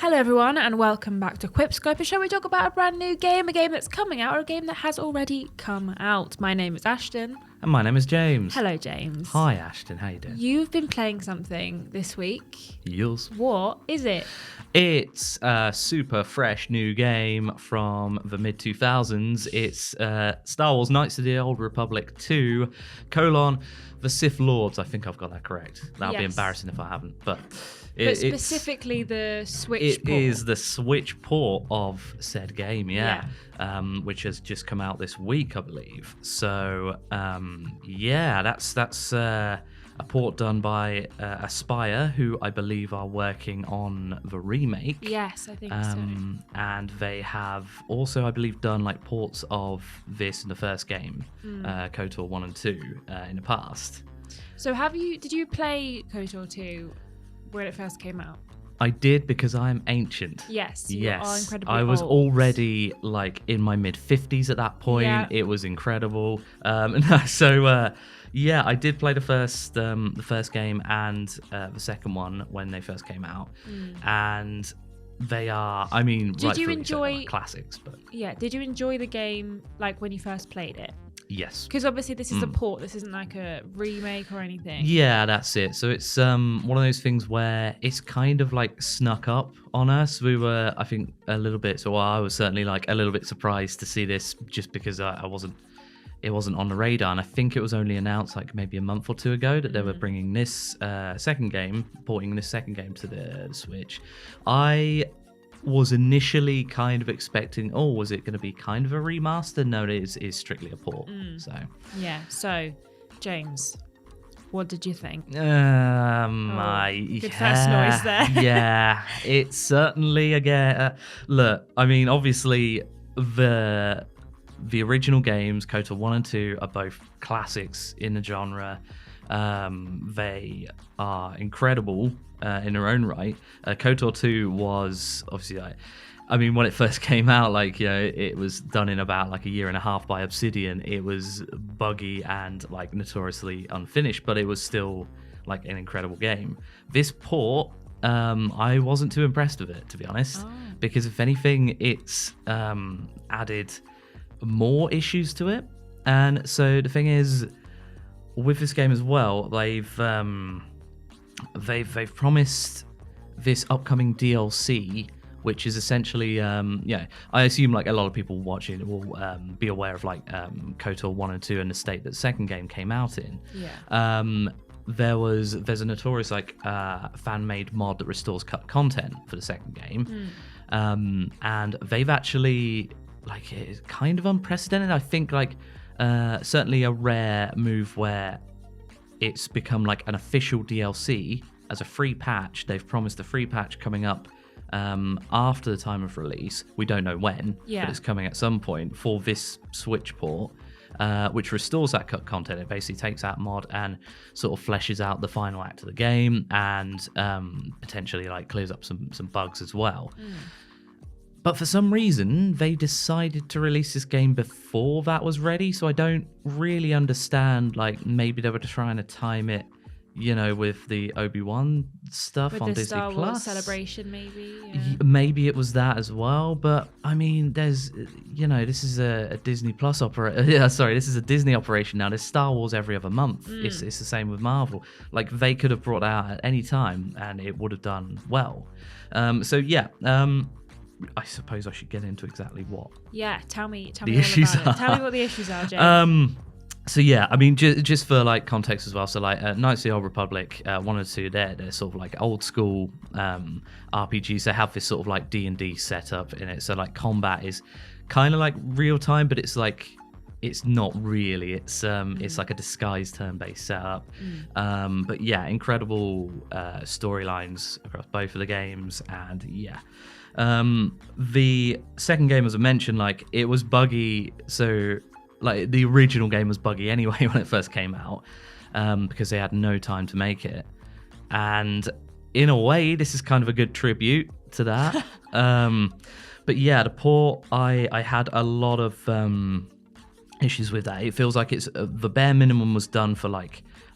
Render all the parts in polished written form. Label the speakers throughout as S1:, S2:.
S1: Hello everyone and welcome back to QuipScope, a show where we talk about a brand new game, a game that's coming out or a game that has already come out. My name is Ashton.
S2: And my name is James.
S1: Hello James.
S2: Hi Ashton, how you doing?
S1: You've been playing something this week.
S2: Yes.
S1: What is it?
S2: It's a super fresh new game from the mid-2000s. It's Star Wars Knights of the Old Republic 2, the Sith Lords. I think I've got that correct. That'll be embarrassing if I haven't. But
S1: specifically the Switch port.
S2: It is the Switch port of said game, which has just come out this week, I believe. So, that's a port done by Aspyr, who I believe are working on the remake.
S1: Yes, I think so.
S2: And they have also, I believe, done like ports of this in the first game, KOTOR 1 and 2, in the past.
S1: So did you play KOTOR 2 when it first came out?
S2: I did, because I am ancient.
S1: Yes, you are incredibly
S2: I was
S1: old.
S2: already like in my mid-50s at that point.
S1: Yeah.
S2: It was incredible. I did play the first game and the second one when they first came out, and they are, I mean,
S1: did you enjoy
S2: classics? But
S1: did you enjoy the game like when you first played it?
S2: Yes,
S1: because obviously this is a port. This isn't like a remake or anything.
S2: Yeah, that's it. So it's one of those things where it's kind of like snuck up on us. We were, I think, a little bit. So I was certainly like a little bit surprised to see this, just because it wasn't on the radar. And I think it was only announced like maybe a month or two ago that they were bringing this porting this second game to the Switch. I was initially kind of expecting, was it going to be kind of a remaster? No, it is strictly a port.
S1: So James, what did you think?
S2: Good first
S1: noise there.
S2: Yeah, it's certainly look, I mean, obviously the original games, KOTOR 1 and 2, are both classics in the genre. They are incredible in their own right. KOTOR 2 was obviously, when it first came out, it was done in about like a year and a half by Obsidian. It was buggy and like notoriously unfinished, but it was still like an incredible game. This port, I wasn't too impressed with it, to be honest, because if anything, it's added more issues to it. And so the thing is, with this game as well, they've promised this upcoming DLC, which is essentially I assume like a lot of people watching will be aware of like KOTOR 1 and 2 and the state that the second game came out in. There's a notorious fan-made mod that restores cut content for the second game, and they've actually, it's kind of unprecedented. I think certainly a rare move where it's become like an official DLC as a free patch. They've promised a free patch coming up after the time of release. We don't know when, but it's coming at some point for this Switch port, which restores that cut content. It basically takes that mod and sort of fleshes out the final act of the game, and potentially clears up some bugs as well. But for some reason, they decided to release this game before that was ready. So I don't really understand. Maybe they were trying to time it, with the Obi-Wan stuff
S1: with
S2: on
S1: the
S2: Disney
S1: Star
S2: Plus.
S1: Wars celebration, maybe.
S2: Maybe it was that as well. But I mean, there's, this is a Disney Plus this is a Disney operation now. There's Star Wars every other month. It's the same with Marvel. They could have brought it out at any time and it would have done well. I suppose I should get into exactly what.
S1: Yeah, tell me
S2: the
S1: all
S2: issues
S1: about
S2: are.
S1: it. Tell me what the issues are, James.
S2: Just for context as well. So Knights of the Old Republic 1 and 2, they're sort of old school RPGs. They have this sort of D&D setup in it. So combat is kind of real time, but it's not really. It's like a disguised turn-based setup. But yeah, incredible storylines across both of the games, and the second game, as I mentioned, it was buggy. So the original game was buggy anyway when it first came out, because they had no time to make it. And in a way, this is kind of a good tribute to that. But yeah, the port, I had a lot of issues with that. It feels like it's the bare minimum was done for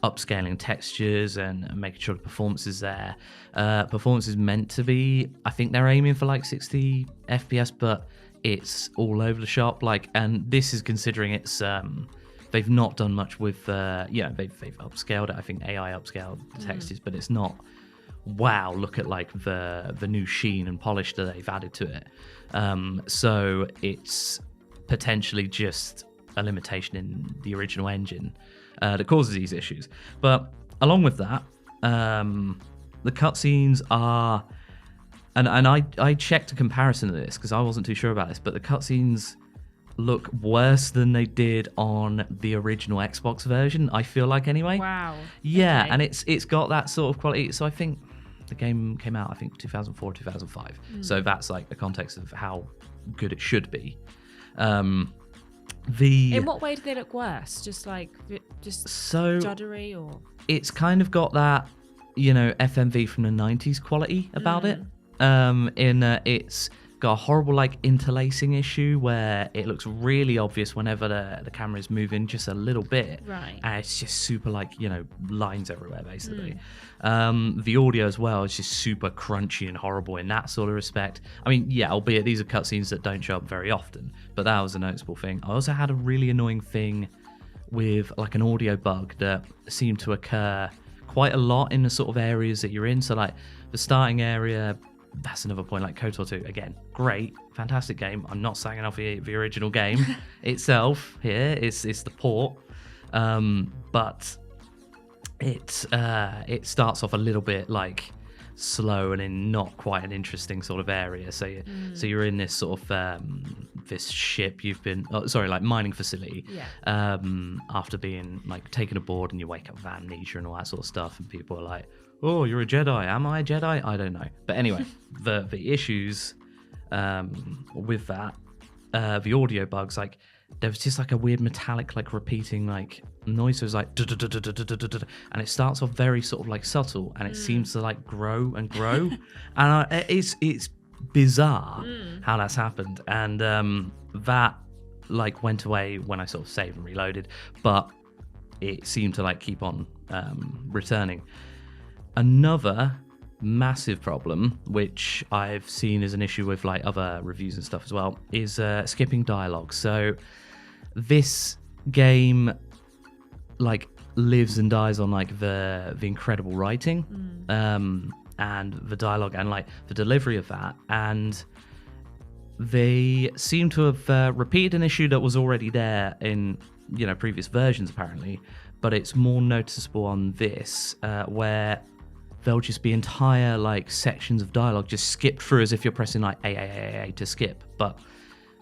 S2: upscaling textures and making sure the performance is there. Performance is meant to be, I think they're aiming for like 60 FPS, but it's all over the shop. Like, and this is considering it's they've not done much with they've upscaled it. I think AI upscaled the textures, but it's not wow, look at like the new sheen and polish that they've added to it. So it's potentially just a limitation in the original engine that causes these issues. But along with that, the cutscenes are, and I checked a comparison of this because I wasn't too sure about this, but the cutscenes look worse than they did on the original Xbox version, I feel like, anyway.
S1: Wow.
S2: Yeah,
S1: Okay.
S2: and it's got that sort of quality. So I think the game came out, I think, 2004, 2005. So that's like the context of how good it should be.
S1: In what way do they look worse? Just like
S2: so
S1: juddery, or
S2: it's kind of got that, FMV from the 90s quality about it. It's got a horrible like interlacing issue where it looks really obvious whenever the camera is moving just a little bit,
S1: right?
S2: And it's just super like lines everywhere basically. The audio as well is just super crunchy and horrible in that sort of respect. I mean, yeah, albeit these are cutscenes that don't show up very often, but that was a noticeable thing. I also had a really annoying thing with like an audio bug that seemed to occur quite a lot in the sort of areas that you're in. So like the starting area, that's another point. Like KOTOR 2, again, great, fantastic game. I'm not saying off the original game itself here. It's the port, but it starts off a little bit like slow and in not quite an interesting sort of area. So you're in this sort of this ship you've been like mining facility. After being like taken aboard, and you wake up with amnesia and all that sort of stuff, and people are like, oh, you're a Jedi. Am I a Jedi? I don't know. But anyway, the issues with that, the audio bugs, like there was just like a weird metallic like repeating like noise. So it was like and it starts off very sort of like subtle, and it seems to like grow and grow, and it's bizarre how that's happened. And that like went away when I sort of saved and reloaded, but it seemed to like keep on returning. Another massive problem, which I've seen as an issue with like other reviews and stuff as well, is skipping dialogue. So this game like lives and dies on like the incredible writing and the dialogue and like the delivery of that. And they seem to have repeated an issue that was already there in previous versions apparently, but it's more noticeable on this where there'll just be entire like sections of dialogue just skipped through as if you're pressing like A to skip, but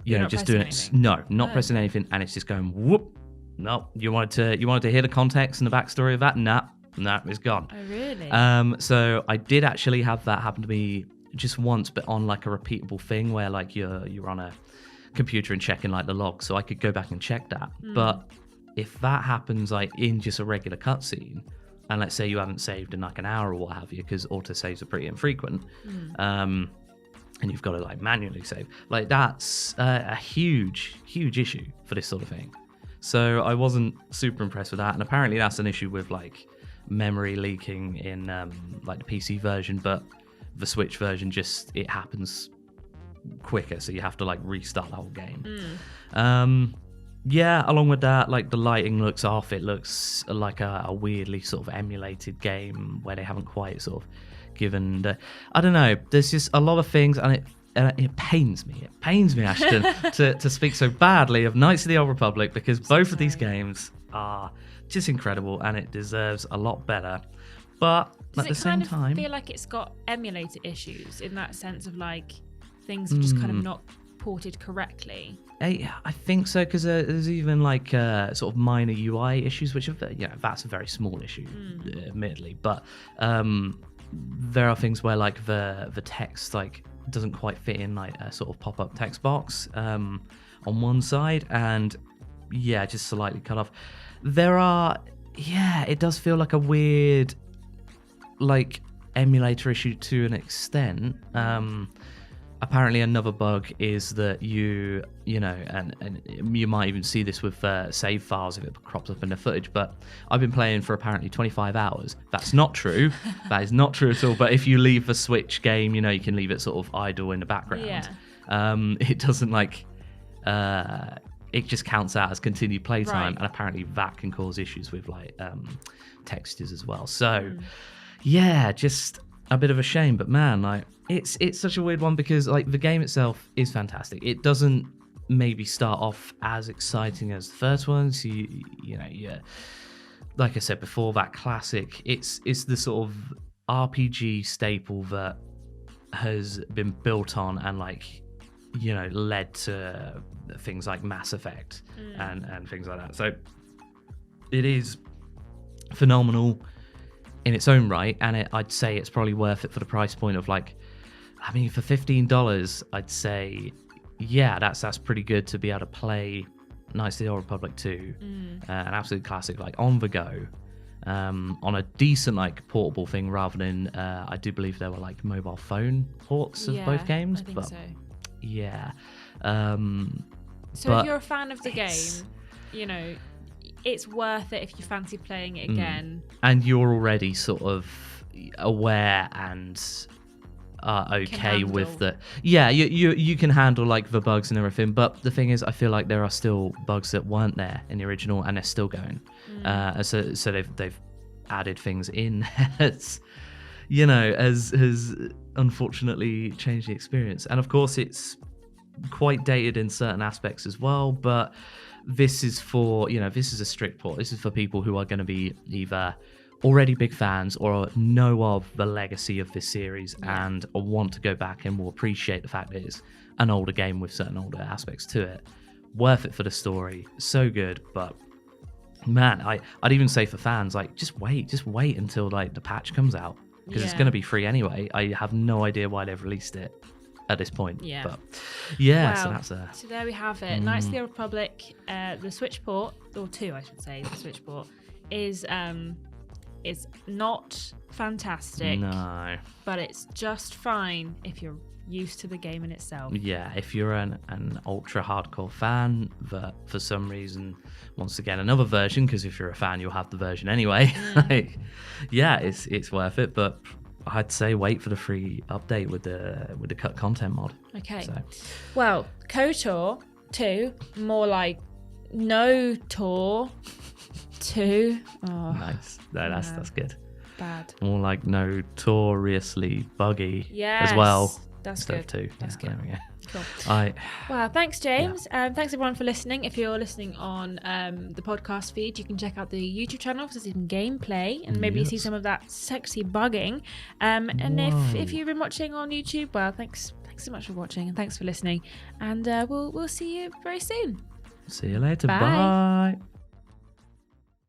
S2: just doing it. No, not pressing anything, and it's just going whoop. No, you wanted to hear the context and the backstory of that? Nah, it's gone.
S1: Oh really?
S2: So I did actually have that happen to me just once, but on like a repeatable thing where like you're on a computer and checking like the logs, so I could go back and check that. But if that happens like in just a regular cutscene, and let's say you haven't saved in like an hour or what have you, because autosaves are pretty infrequent, and you've got to like manually save, like that's a huge issue for this sort of thing. So I wasn't super impressed with that, and apparently that's an issue with like memory leaking in like the PC version, but the Switch version just it happens quicker, so you have to like restart the whole game. Yeah, along with that, like the lighting looks off. It looks like a weirdly sort of emulated game where they haven't quite sort of given the, I don't know, there's just a lot of things, and it pains me, Ashton, to speak so badly of Knights of the Old Republic, because both of these games are just incredible and it deserves a lot better. But at the same time,
S1: I feel like it's got emulator issues in that sense of like things are just kind of not ported correctly.
S2: I think so, because there's even like sort of minor UI issues, which are that's a very small issue, admittedly, but there are things where like the text like doesn't quite fit in like a sort of pop-up text box on one side, and just slightly cut off. There are it does feel like a weird like emulator issue to an extent. apparently another bug is that you know, and you might even see this with save files if it crops up in the footage, but I've been playing for apparently 25 hours. That's not true. That is not true at all. But if you leave the Switch game, you know, you can leave it sort of idle in the background. It doesn't it just counts out as continued playtime, and apparently that can cause issues with like textures as well. So yeah, just a bit of a shame, but man, like it's such a weird one because like the game itself is fantastic. It doesn't maybe start off as exciting as the first one. So you know, like I said before, that classic. It's the sort of RPG staple that has been built on and like, you know, led to things like Mass Effect and things like that. So it is phenomenal in its own right, and I'd say it's probably worth it for the price point of like, I mean, for $15, I'd say, yeah, that's pretty good to be able to play Knights of the Old Republic 2, an absolute classic, like on the go, on a decent like portable thing rather than I do believe there were like mobile phone ports of both games,
S1: I think
S2: but
S1: so.
S2: yeah.
S1: So if you're a fan of the game, you know, it's worth it if you fancy playing it again.
S2: And you're already sort of aware and okay with the... Yeah, you can handle like the bugs and everything, but the thing is, I feel like there are still bugs that weren't there in the original and they're still going. So they've added things in as, you know, has unfortunately changed the experience. And of course it's quite dated in certain aspects as well, but this is for, you know, this is a strict port. This is for people who are going to be either already big fans or know of the legacy of this series and want to go back and will appreciate the fact that it's an older game with certain older aspects to it. Worth it for the story. So good. But man, I'd even say for fans, like just wait until like the patch comes out, because it's going to be free anyway. I have no idea why they've released it at this point. But yeah,
S1: wow.
S2: So
S1: there we have it. Knights of the Old Republic, the Switch port, or 2 I should say, the Switch port is not fantastic.
S2: No.
S1: But it's just fine if you're used to the game in itself. Yeah,
S2: if you're an ultra hardcore fan that for some reason wants to get another version, because if you're a fan you'll have the version anyway. Like, yeah, it's worth it, but I'd say wait for the free update with the cut content mod.
S1: Okay.
S2: So.
S1: Well, KOTOR 2, more like no Tor 2. Oh,
S2: nice. No, that's good.
S1: Bad.
S2: More like notoriously buggy as well.
S1: That's good.
S2: Too.
S1: That's good.
S2: There we go.
S1: Cool.
S2: Well,
S1: thanks, James. Thanks everyone for listening. If you're listening on the podcast feed, you can check out the YouTube channel for some gameplay and maybe see some of that sexy bugging. And if you've been watching on YouTube, well, thanks so much for watching and thanks for listening. And we'll see you very soon.
S2: See you later.
S1: Bye.
S2: Bye.